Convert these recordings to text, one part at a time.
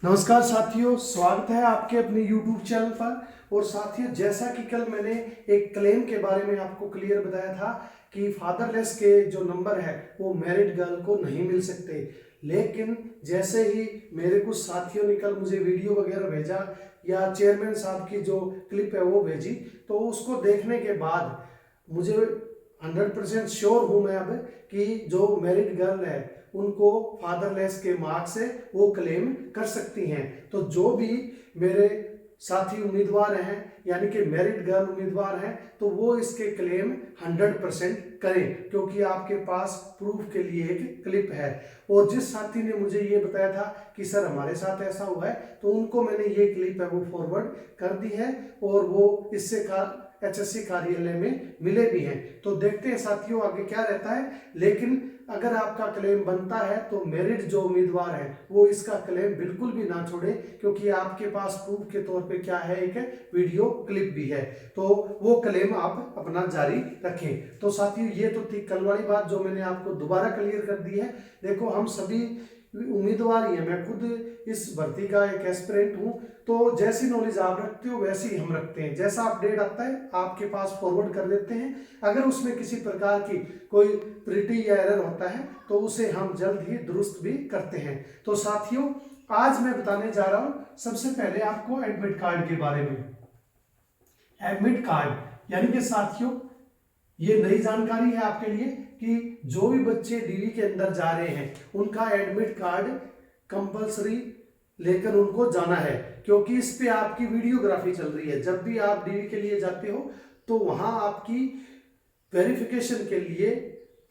नमस्कार साथियों, स्वागत है आपके अपने YouTube चैनल पर। और साथियों, जैसा कि कल मैंने एक क्लेम के बारे में आपको क्लियर बताया था कि फादरलेस के जो नंबर है वो मैरिड गर्ल को नहीं मिल सकते, लेकिन जैसे ही मेरे कुछ साथियों ने कल मुझे वीडियो वगैरह भेजा या चेयरमैन साहब की जो क्लिप है वो भेजी, तो उसको देखने के बाद मुझे 100% श्योर हूँ मैं अब कि जो मैरिड गर्ल है उनको फादरलेस के मार्क्स से वो क्लेम कर सकती हैं। तो जो भी मेरे साथी उम्मीदवार हैं यानी कि मैरिड गर्ल उम्मीदवार हैं, तो वो इसके क्लेम 100% करें, क्योंकि आपके पास प्रूफ के लिए एक क्लिप है। और जिस साथी ने मुझे ये बताया था कि सर हमारे साथ ऐसा हुआ है, तो उनको मैंने ये क्लिप है वो फॉरवर्ड कर दी है और वो इससे HSC कार्यालय में मिले भी हैं। तो देखते हैं साथियों आगे क्या रहता है। लेकिन अगर आपका क्लेम बनता है तो मेरिट जो उम्मीदवार है वो इसका क्लेम बिल्कुल भी ना छोड़े, क्योंकि आपके पास प्रूफ के तौर पे क्या है, एक वीडियो क्लिप भी है, तो वो क्लेम आप अपना जारी रखें। तो साथियों, ये तो थी कल वाली बात जो मैंने आपको दोबारा क्लियर कर दी है। देखो, हम सभी उम्मीदवार ही है, मैं खुद इस भर्ती का एक एस्पिरेंट हूं, तो जैसी नॉलेज आप रखते हो वैसी ही हम रखते हैं। जैसा अपडेट आता है आपके पास फॉरवर्ड कर देते हैं। अगर उसमें किसी प्रकार की कोई त्रुटि या एरर होता है तो उसे हम जल्द ही दुरुस्त भी करते हैं। तो साथियों, आज मैं बताने जा रहा हूं सबसे पहले आपको एडमिट कार्ड के बारे में। एडमिट कार्ड यानी कि साथियों, ये नई जानकारी है आपके लिए कि जो भी बच्चे डीवी के अंदर जा रहे हैं उनका एडमिट कार्ड कंपलसरी लेकर उनको जाना है, क्योंकि इस पे आपकी वीडियोग्राफी चल रही है। जब भी आप डीवी के लिए जाते हो तो वहां आपकी वेरिफिकेशन के लिए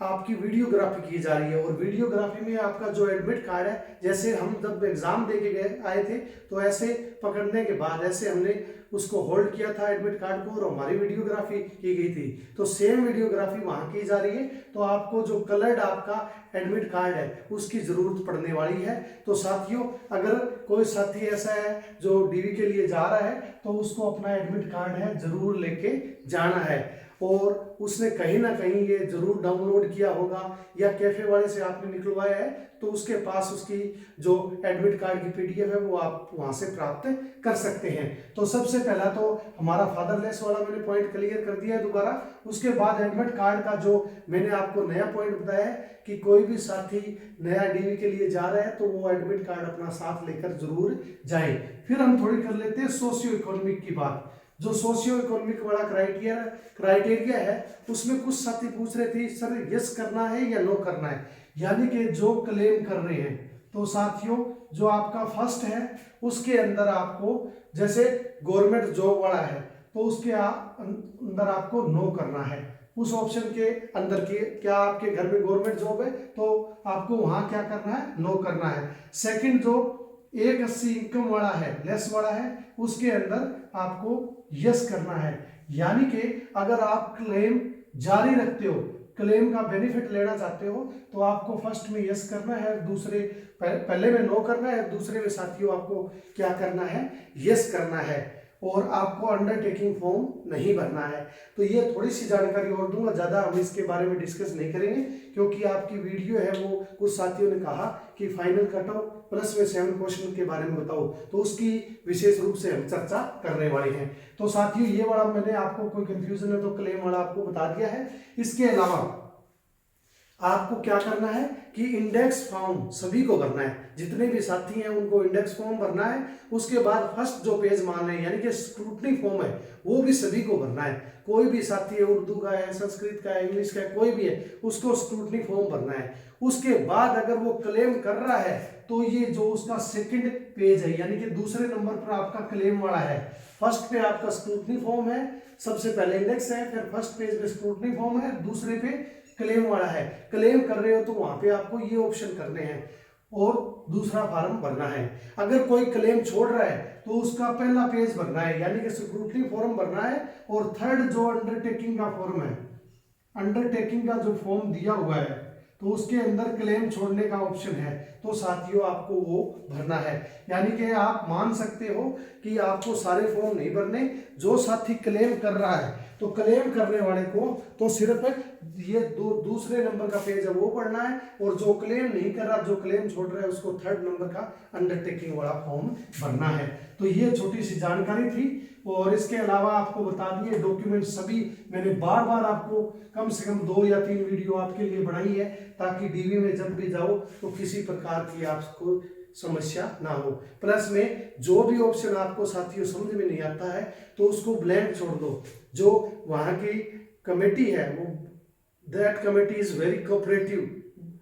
आपकी वीडियोग्राफी की जा रही है। और वीडियोग्राफी में आपका जो एडमिट कार्ड है, जैसे हम जब एग्जाम दे के गए आए थे तो ऐसे पकड़ने के बाद ऐसे हमने उसको होल्ड किया था एडमिट कार्ड को और हमारी वीडियोग्राफी की गई थी, तो सेम वीडियोग्राफी वहां की जा रही है। तो आपको जो कलर्ड आपका एडमिट कार्ड है उसकी जरूरत पड़ने वाली है। तो साथियों, अगर कोई साथी ऐसा है जो डीवी के लिए जा रहा है तो उसको अपना एडमिट कार्ड है जरूर लेके जाना है, और उसने कहीं ना कहीं ये जरूर डाउनलोड किया होगा या कैफे वाले से आपने निकलवाया है, तो उसके पास उसकी जो एडमिट कार्ड की PDF है वो आप वहां से प्राप्त कर सकते हैं। तो सबसे पहला तो हमारा फादरलेस वाला मैंने पॉइंट क्लियर कर दिया है दोबारा। उसके बाद एडमिट कार्ड का जो मैंने आपको नया पॉइंट बताया है कि कोई भी साथी नया डीवी के लिए जा रहा है तो वो एडमिट कार्ड अपना साथ लेकर जरूर जाए। फिर हम थोड़ी कर लेते हैं सोशियो इकोनॉमिक की बात। जो सोशियो इकोनॉमिक वाला क्राइटेरिया है उसमें कुछ साथी पूछ रहे थे सर यस करना है या नो करना है, यानी कि जो क्लेम कर रहे हैं। तो साथियों, जो आपका फर्स्ट है उसके अंदर आपको, जैसे गवर्नमेंट जॉब वाला है तो उसके अंदर आपको नो करना है। उस ऑप्शन के अंदर के क्या आपके घर में गवर्नमेंट जॉब है तो आपको वहां क्या करना है, नो करना है। सेकंड, जो 180 इनकम वाला है, लेस वाला है, उसके अंदर आपको यस करना है। यानी कि अगर आप क्लेम जारी रखते हो, क्लेम का बेनिफिट लेना चाहते हो, तो आपको फर्स्ट में यस करना है, दूसरे पहले में नो करना है, दूसरे में साथियों आपको क्या करना है, यस करना है। और आपको अंडरटेकिंग फॉर्म नहीं भरना है। तो ये थोड़ी सी जानकारी और दूंगा, ज़्यादा हम इसके बारे में डिस्कस नहीं करेंगे, क्योंकि आपकी वीडियो है वो कुछ साथियों ने कहा कि फाइनल कट ऑफ प्लस में 7 क्वेश्चन के बारे में बताओ, तो उसकी विशेष रूप से हम चर्चा करने वाले हैं। तो साथियों, ये वाला मैंने आपको कोई कंफ्यूजन है तो क्लेम वाला आपको बता दिया है। इसके अलावा आपको क्या करना है कि इंडेक्स फॉर्म सभी को भरना है, जितने भी साथी हैं उनको इंडेक्स फॉर्म भरना है। उसके बाद फर्स्ट जो पेज मान है यानी कि स्क्रूटनी फॉर्म है वो भी सभी को भरना है। कोई भी साथी है, उर्दू का है, संस्कृत का है, इंग्लिश का है, कोई भी है, उसको स्क्रूटनी फॉर्म भरना है। उसके बाद अगर वो क्लेम कर रहा है तो ये जो उसका सेकंड पेज है यानी कि दूसरे नंबर पर आपका क्लेम वाला है। फर्स्ट पे आपका स्क्रूटनी फॉर्म है, सबसे पहले इंडेक्स है, फिर फर्स्ट पेज पे स्क्रूटनी फॉर्म है, दूसरे पे क्लेम वाला है। क्लेम कर रहे हो तो वहां पे आपको ये ऑप्शन करने हैं और दूसरा फॉर्म भरना है। अगर कोई क्लेम छोड़ रहा है तो उसका पहला पेज भरना है यानी कि स्क्रूटनी फॉर्म भरना है। और थर्ड जो अंडरटेकिंग का फॉर्म है, अंडरटेकिंग का जो फॉर्म दिया हुआ है तो उसके अंदर क्लेम छोड़ने का ऑप्शन है, तो साथियों आपको वो भरना है। यानी कि आप मान सकते हो कि आपको सारे फॉर्म नहीं भरने। जो साथी क्लेम कर रहा है तो क्लेम करने वाले को तो सिर्फ ये दूसरे नंबर का पेज है वो पढ़ना है, और जो क्लेम नहीं कर रहा, जो क्लेम छोड़ रहा है, उसको 3rd नंबर का अंडरटेकिंग वाला फॉर्म भरना है। तो ये छोटी सी जानकारी थी। और इसके अलावा आपको बता दिए डॉक्यूमेंट सभी मैंने बार बार आपको कम से कम 2 या 3 वीडियो आपके लिए बनाई है, ताकि डीवी में जब भी जाओ तो किसी प्रकार की आपको समस्या ना हो। प्लस में जो भी ऑप्शन आपको साथियों समझ में नहीं आता है तो उसको ब्लैंक छोड़ दो। जो वहाँ की कमेटी है वो that committee is very cooperative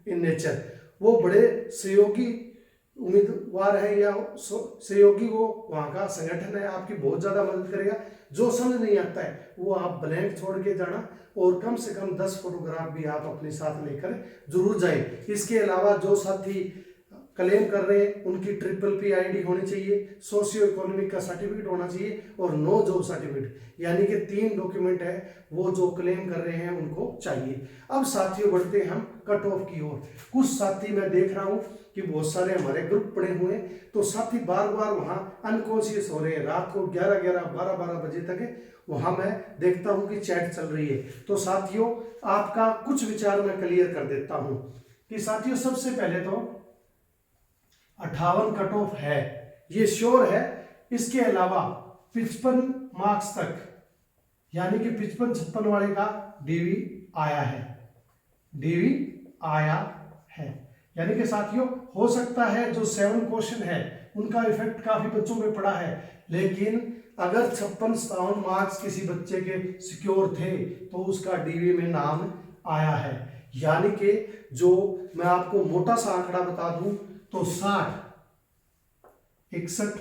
in nature, वो बड़े सहयोगी उम्मीदवार है या सहयोगी, वो वहाँ का संगठन है, आपकी बहुत ज़्यादा मदद करेगा। जो समझ नहीं आता है वो आप ब्लैंक छोड़ के जाना, और कम से कम 10 फोटोग्राफ भी आप अपने साथ लेकर जरूर जाए। इसके अलावा जो साथी क्लेम कर रहे हैं उनकी PPP ID होनी चाहिए, सोशियो इकोनॉमिक का सर्टिफिकेट होना चाहिए, और नो जॉब सर्टिफिकेट, यानी कि 3 डॉक्यूमेंट है वो जो क्लेम कर रहे हैं उनको चाहिए। अब साथियों बढ़ते हैं हम कट ऑफ की ओर। कुछ साथी मैं देख रहा हूं कि बहुत सारे हमारे ग्रुप पड़े हुए हैं, तो साथी बार बार वहां अनकॉन्शियस हो रहे हैं। रात को 11-11, 12-12 बजे तक वहां मैं देखता हूं कि चैट चल रही है। तो साथियों आपका कुछ विचार मैं क्लियर कर देता हूं कि साथियों सबसे पहले तो 58 कट ऑफ है, ये श्योर है। इसके अलावा 55 मार्क्स तक, यानी कि 55-56 वाले का डीवी आया है, डीवी आया है। यानी कि साथियों हो सकता है जो 7 क्वेश्चन है उनका इफेक्ट काफी बच्चों में पड़ा है, लेकिन अगर 56-57 मार्क्स किसी बच्चे के सिक्योर थे तो उसका डीवी में नाम आया है। यानी कि जो मैं आपको मोटा सा आंकड़ा बता दूं तो 60, 61,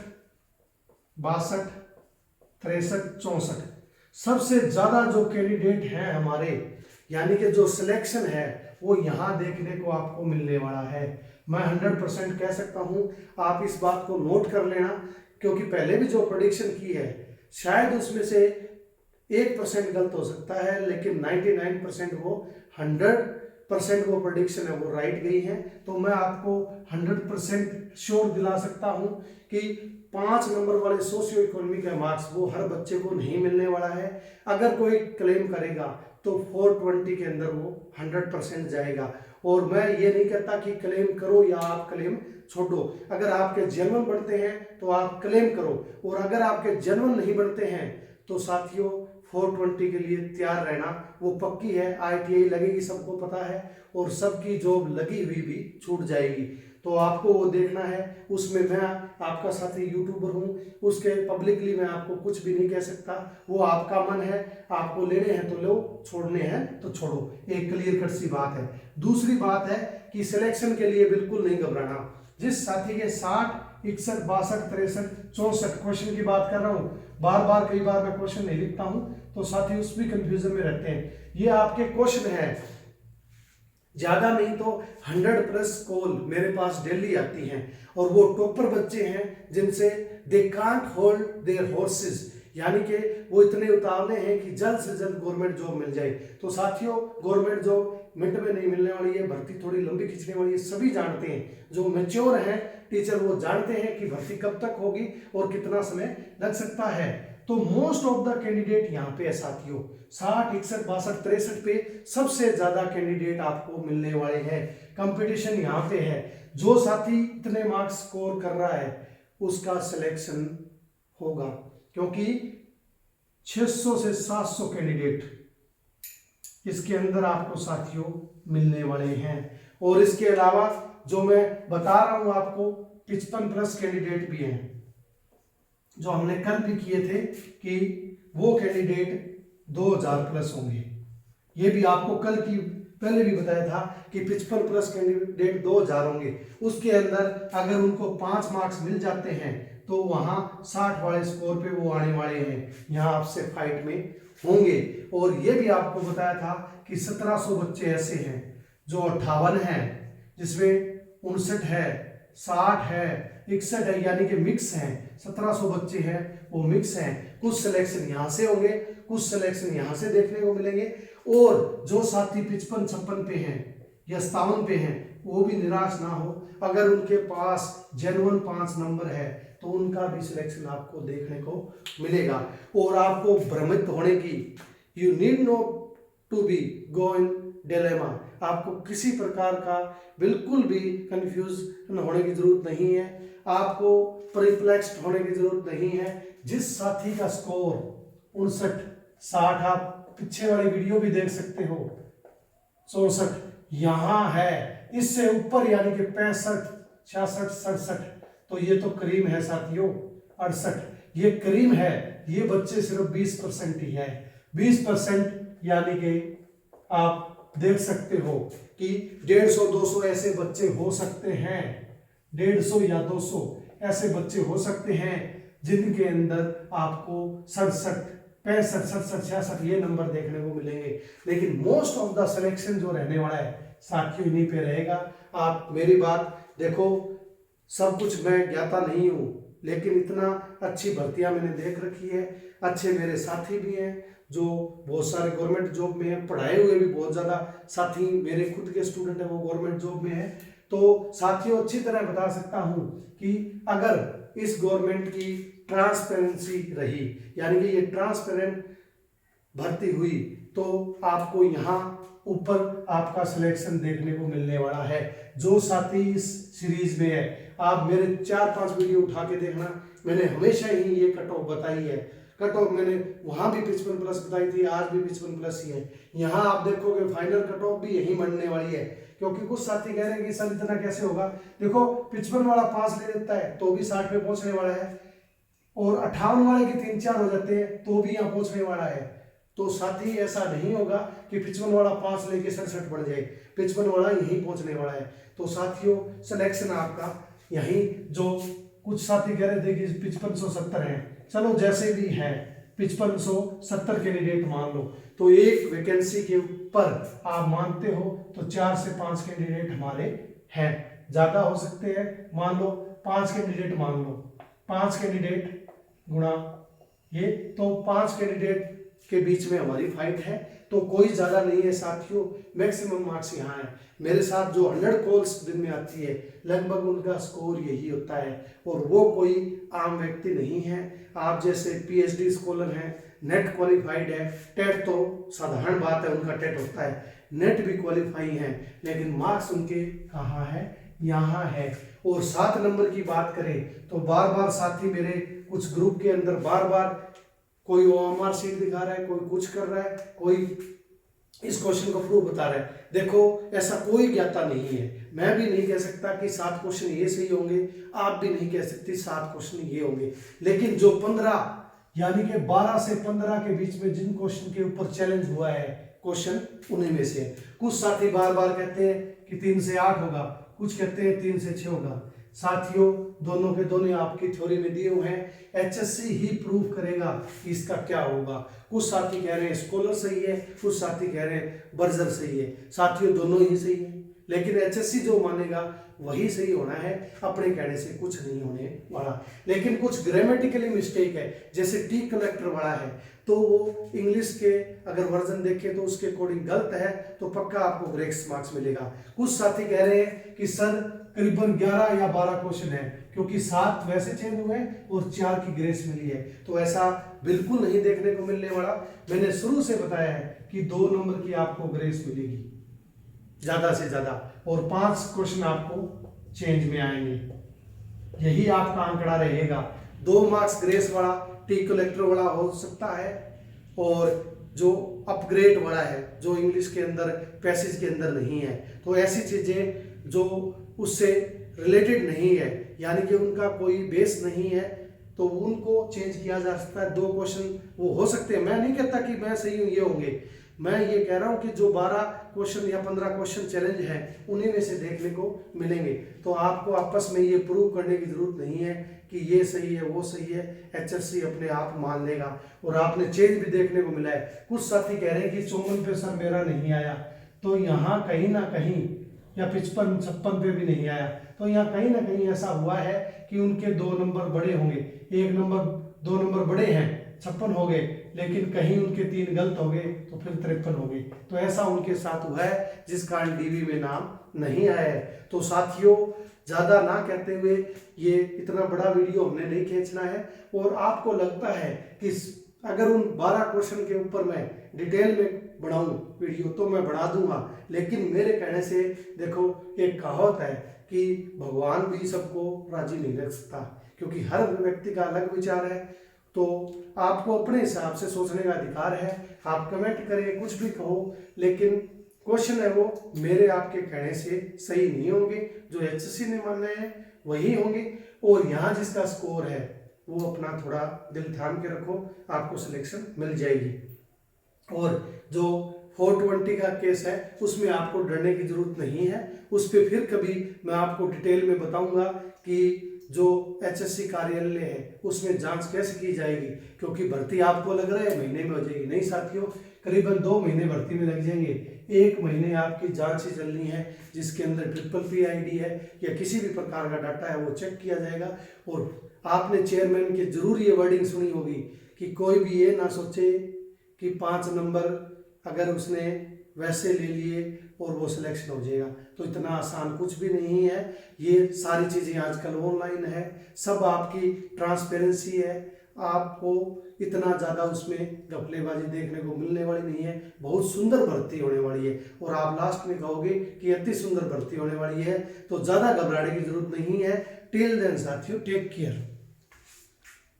62, 63, 64 सबसे ज्यादा जो कैंडिडेट हैं हमारे, यानी कि जो सिलेक्शन है वो यहां देखने को आपको मिलने वाला है। मैं 100% कह सकता हूं, आप इस बात को नोट कर लेना, क्योंकि पहले भी जो प्रेडिक्शन की है शायद उसमें से 1% गलत हो सकता है, लेकिन 99% वो 100% वो प्रेडिक्शन है वो राइट गई है। तो मैं आपको 100% श्योर दिला सकता हूं कि 5 नंबर वाले सोशियो इकोनॉमिक के मार्क्स वो हर बच्चे को नहीं मिलने वाला है। अगर कोई क्लेम करेगा तो 420 के अंदर वो 100% जाएगा। और मैं ये नहीं कहता कि क्लेम करो या आप क्लेम छोड़ो। अगर आपके जेन्युइन बनते हैं तो आप क्लेम करो, और अगर आपके जेन्युइन नहीं बनते हैं तो साथियों 420 के लिए तैयार रहना, वो पक्की है। ITI लगेगी, सबको पता है, और सबकी जॉब लगी हुई भी छूट जाएगी। तो आपको वो देखना है। उसमें मैं आपका साथी यूट्यूबर हूँ, उसके पब्लिकली मैं आपको कुछ भी नहीं कह सकता, वो आपका मन है, आपको लेने हैं तो लो, छोड़ने हैं तो छोड़ो। एक क्लियर कट सी बात है। दूसरी बात है कि सिलेक्शन के लिए बिल्कुल नहीं घबराना। जिस साथी के 60, 61, 62, 63, 64 क्वेश्चन की बात कर रहा हूँ, बार बार कई बार मैं क्वेश्चन नहीं लिखता हूँ तो साथी उस भी कंफ्यूजन में रहते हैं। ये आपके क्वेश्चन है, ज्यादा नहीं तो 100+ कॉल मेरे पास डेली आती हैं, और वो टॉपर बच्चे हैं जिनसे they can't hold their horses, यानी कि वो इतने उतावले हैं कि जल्द से जल्द गवर्नमेंट जॉब मिल जाए। तो साथियों गवर्नमेंट जॉब मिनट में नहीं मिलने वाली है, भर्ती थोड़ी लंबी खींचने वाली है, सभी जानते हैं। जो मैच्योर हैं टीचर वो जानते हैं कि भर्ती कब तक होगी और कितना समय लग सकता है। तो मोस्ट ऑफ द कैंडिडेट यहाँ पे है साथियों, 60, 61, 62, 63 पे सबसे ज्यादा कैंडिडेट आपको मिलने वाले हैं। कंपटीशन यहाँ पे है। जो साथी इतने मार्क्स स्कोर कर रहा है उसका सिलेक्शन होगा, क्योंकि 600 से 700 कैंडिडेट इसके अंदर आपको साथियों मिलने वाले हैं। और इसके अलावा जो मैं बता रहा हूं आपको 55+ कैंडिडेट भी हैं, जो हमने कल भी किए थे कि वो कैंडिडेट 2000+ होंगे। ये भी आपको कल की पहले भी बताया था कि 55+ कैंडिडेट 2000 होंगे। उसके अंदर अगर उनको 5 मार्क्स मिल जाते हैं तो वहां 60 वाले स्कोर पे वो आने वाले हैं, यहाँ आपसे फाइट में होंगे। और ये भी आपको बताया था कि 1700 बच्चे ऐसे हैं जो 58 हैं, जिसमें 59 है, 60 है, 61 है, यानी कि मिक्स हैं। 1700 बच्चे हैं वो मिक्स हैं। कुछ सिलेक्शन यहाँ से होंगे, कुछ सिलेक्शन यहाँ से देखने को मिलेंगे। और जो साथी 55-56 पे हैं या 57 पे हैं वो भी निराश ना हो। अगर उनके पास जेन्युइन 5 नंबर है तो उनका भी सिलेक्शन आपको देखने को मिलेगा। और आपको भ्रमित होने की, you need not to be go in dilemma. आपको किसी प्रकार का बिल्कुल भी कंफ्यूज होने की जरूरत नहीं है, आपको परिप्लेक्स्ड होने की जरूरत नहीं है। जिस साथी का स्कोर 59-60, आप पीछे वाली वीडियो भी देख सकते हो, 64 यहाँ है, इससे ऊपर यानी कि 65, 66, 67, तो ये तो करीम है साथियों। 68 ये करीम है। ये बच्चे सिर्फ 20% ही है। 20% यानी कि आप देख सकते हो कि 150-200 ऐसे बच्चे हो सकते हैं, 150 या 200 ऐसे बच्चे हो सकते हैं जिनके अंदर आपको 67, 65, 67, 66 ये नंबर देखने को मिलेंगे। लेकिन मोस्ट ऑफ द सिलेक्शन जो रहने वाला है साथियों इन्हीं पे रहेगा। आप मेरी बात देखो, सब कुछ मैं ज्ञाता नहीं हूँ, लेकिन इतना अच्छी भर्तियां मैंने देख रखी है, अच्छे मेरे साथी भी हैं जो बहुत सारे गवर्नमेंट जॉब में हैं, पढ़ाए हुए भी बहुत ज़्यादा साथी मेरे खुद के स्टूडेंट हैं वो गवर्नमेंट जॉब में हैं। तो साथियों अच्छी तरह बता सकता हूँ कि अगर इस गवर्नमेंट की ट्रांसपेरेंसी रही, यानी कि ये ट्रांसपेरेंट भर्ती हुई, तो आपको यहाँ ऊपर आपका सिलेक्शन देखने को मिलने वाला है। जो साथी इस सीरीज में है, आप मेरे 4-5 वीडियो उठा के देखना, मैंने हमेशा ही ये कट ऑफ बताई है। कट ऑफ मैंने वहां भी 55+ बताई थी, आज भी 55+ ही है। यहाँ आप देखोगे फाइनल कट ऑफ भी यही बनने वाली है, क्योंकि कुछ साथी कह रहे हैं कि सर इतना कैसे होगा। देखो 55 वाला 5 ले लेता है तो भी 60 पे पहुंचने वाला है, और 58 वाले के 3-4 हो जाते हैं तो भी यहाँ पहुंचने वाला है। तो साथी ऐसा नहीं होगा कि 55 वाला 5 लेके 67 बढ़ जाए, 55 वाला यहीं पहुंचने वाला है। तो साथियों सिलेक्शन आपका यहीं, जो कुछ साथी कह रहे थे कि 5570 है, चलो जैसे भी है 5570 कैंडिडेट मान लो, तो एक वैकेंसी के ऊपर आप मानते हो तो 4 से 5 कैंडिडेट हमारे हैं। ज्यादा हो सकते हैं, मान लो 5 कैंडिडेट, मान लो 5 कैंडिडेट गुणा ये, तो 5 कैंडिडेट के बीच में हमारी फाइट है। तो कोई ज्यादा नहीं है साथियों, मैक्सिमम मार्क्स यहाँ है। मेरे साथ जो 100 कॉल्स दिन में आती है, लगभग उनका स्कोर यही होता है, और वो कोई आम व्यक्ति नहीं है। आप जैसे PhD स्कॉलर हैं, नेट क्वालिफाइड है, टेट तो साधारण बात है, उनका टेट होता है, नेट भी क्वालिफाई है, लेकिन मार्क्स उनके कहाँ है, यहाँ है। और 7 नंबर की बात करें तो बार बार साथी मेरे कुछ ग्रुप के अंदर बार बार कोई OMR सीट दिखा रहा है, कोई कुछ कर रहा है, कोई इस क्वेश्चन को प्रूफ बता रहा है। देखो ऐसा कोई ज्ञाता नहीं है, मैं भी नहीं कह सकता कि 7 क्वेश्चन ये सही होंगे, आप भी नहीं कह सकती 7 क्वेश्चन ये होंगे, लेकिन जो 15 यानी कि 12 से 15 के बीच में जिन क्वेश्चन के ऊपर चैलेंज हुआ है क्वेश्चन, उन्हीं में से। कुछ साथी बार बार कहते हैं कि 3 से 8 होगा, कुछ कहते हैं 3 से 6 होगा। साथियों दोनों के दोनों आपकी थ्योरी में दिए हुए हैं, HSC ही प्रूव करेगा कि इसका क्या होगा। कुछ साथी कह रहे हैं स्कॉलर सही है, कुछ साथी कह रहे हैं बर्जर सही है। साथियों दोनों ही सही है, लेकिन HSC जो मानेगा वही सही होना है, अपने कहने से कुछ नहीं होने वाला। लेकिन कुछ ग्रामेटिकली मिस्टेक है, जैसे टी कलेक्टर वाला है, तो वो इंग्लिश के अगर वर्जन देखें तो उसके अकॉर्डिंग गलत है, तो पक्का आपको ग्रेस मार्क्स मिलेगा। कुछ साथी कह रहे हैं कि सर करीबन 11 या 12 क्वेश्चन है, क्योंकि 7 वैसे चेंज हुए और 4 की ग्रेस मिली है। तो ऐसा बिल्कुल नहीं देखने को मिलने वाला। मैंने शुरू से बताया है कि 2 नंबर की आपको ग्रेस मिलेगी ज्यादा से ज्यादा, और 5 क्वेश्चन आपको चेंज में आएंगे, यही आपका आंकड़ा रहेगा। 2 मार्क्स ग्रेस वाला टी कलेक्टर वाला हो सकता है, और जो अपग्रेड वाला है जो इंग्लिश के अंदर पैसेज के अंदर नहीं है, तो ऐसी चीजें जो उससे रिलेटेड नहीं है, यानी कि उनका कोई बेस नहीं है, तो उनको चेंज किया जा सकता है। 2 क्वेश्चन वो हो सकते हैं, मैं नहीं कहता कि मैं सही हूँ ये होंगे, मैं ये कह रहा हूँ कि जो 12 क्वेश्चन या 15 क्वेश्चन चैलेंज है उन्हीं में से देखने को मिलेंगे। तो आपको आपस में ये प्रूव करने की जरूरत नहीं है कि ये सही है वो सही है, HSC अपने आप मान लेगा। और आपने चेंज भी देखने को मिला है। कुछ साथी कह रहे हैं कि 54 पे सर मेरा नहीं आया, तो यहाँ कहीं ना कहीं, या 55-56 पे भी नहीं आया, तो यहाँ कहीं ना कहीं ऐसा हुआ है कि उनके 2 नंबर बड़े होंगे, 2 नंबर बड़े हैं, 56 हो गए, लेकिन कहीं उनके 3 गलत हो गए तो फिर 53 हो गए। तो ऐसा उनके साथ हुआ है, जिस कारण DB में नाम नहीं आया है। तो साथियों ज्यादा ना कहते हुए, ये इतना बड़ा वीडियो हमने नहीं खींचना है। और आपको लगता है कि अगर उन 12 क्वेश्चन के ऊपर मैं डिटेल में बनाऊं वीडियो तो मैं बना दूंगा, लेकिन मेरे कहने से देखो, एक कहावत है कि भगवान भी सबको राजी नहीं रख सकता, क्योंकि हर व्यक्ति का अलग विचार है। तो आपको अपने हिसाब से सोचने का अधिकार है, आप कमेंट करें, कुछ भी कहो, लेकिन क्वेश्चन है वो मेरे आपके कहने से सही नहीं होंगे। जो एचएससी ने माने हैं वही होंगे, और यहाँ जिसका स्कोर है वो अपना थोड़ा दिल थाम के रखो, आपको सिलेक्शन मिल जाएगी। और जो 420 का केस है उसमें आपको डरने की जरूरत नहीं है, उस पर फिर कभी मैं आपको डिटेल में बताऊंगा कि जो एचएससी कार्यालय है उसमें जांच कैसे की जाएगी, क्योंकि भर्ती आपको लग रहा है महीने में हो जाएगी, नहीं साथियों, करीबन 2 महीने भर्ती में लग जाएंगे। 1 महीने आपकी जांच ही चलनी है, जिसके अंदर PPPID है या किसी भी प्रकार का डाटा है वो चेक किया जाएगा। और आपने चेयरमैन की जरूर ये वर्डिंग सुनी होगी कि कोई भी ये ना सोचे कि 5 नंबर अगर उसने वैसे ले लिए और वो सिलेक्शन हो जाएगा, तो इतना आसान कुछ भी नहीं है। ये सारी चीज़ें आजकल ऑनलाइन है, सब आपकी ट्रांसपेरेंसी है, आपको इतना ज़्यादा उसमें घपलेबाजी देखने को मिलने वाली नहीं है। बहुत सुंदर भर्ती होने वाली है, और आप लास्ट में कहोगे कि अति सुंदर भर्ती होने वाली है, तो ज़्यादा घबराने की जरूरत नहीं है। टिल देन साथियों, टेक केयर।